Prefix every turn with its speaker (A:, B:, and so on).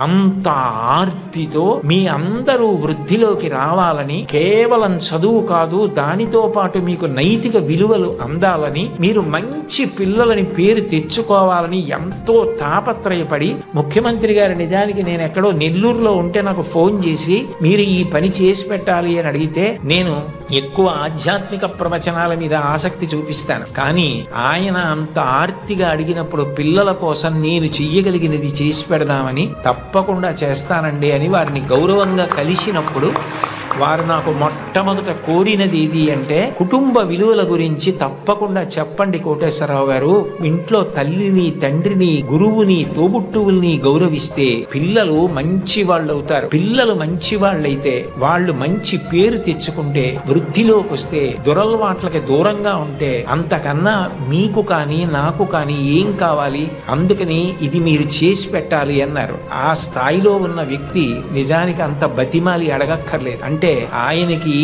A: అంత ఆర్తితో మీ అందరూ వృద్ధిలోకి రావాలని, కేవలం చదువు కాదు దానితో పాటు మీకు నైతిక విలువలు అందాలని, మీరు మంచి పిల్లలని పేరు తెచ్చుకోవాలని ఎంతో తాపత్రయపడి, ముఖ్యమంత్రి గారు నిజానికి నేను ఎక్కడో నెల్లూరులో ఉంటే నాకు ఫోన్ చేసి మీరు ఈ పని చేసి పెట్టాలి అని అడిగితే నేను ఎక్కువ ఆధ్యాత్మిక ప్రవచనాల మీద ఆసక్తి చూపిస్తాను. కానీ ఆయన అంత ఆర్తిగా అడిగినప్పుడు పిల్లల కోసం నేను చెయ్యగలిగినది చేసి పెడదామని తప్పకుండా చేస్తానండి అని వారిని గౌరవంగా కలిసినప్పుడు వారు నాకు మొట్టమొదట కోరినది ఏది అంటే, కుటుంబ విలువల గురించి తప్పకుండా చెప్పండి కోటేశ్వరరావు గారు. ఇంట్లో తల్లిని, తండ్రిని, గురువుని, తోబుట్టువుల్ని గౌరవిస్తే పిల్లలు మంచి వాళ్ళు అవుతారు. పిల్లలు మంచి వాళ్ళైతే వాళ్ళు మంచి పేరు తెచ్చుకుంటే, వృద్ధిలోకి వస్తే, దురలవాట్లకి దూరంగా ఉంటే అంతకన్నా మీకు కానీ నాకు కానీ ఏం కావాలి? అందుకని ఇది మీరు చేసి పెట్టాలి అన్నారు. ఆ స్థాయిలో ఉన్న వ్యక్తి నిజానికి అంత బతిమాలి అడగక్కర్లేదు. అంటే ఆయనకి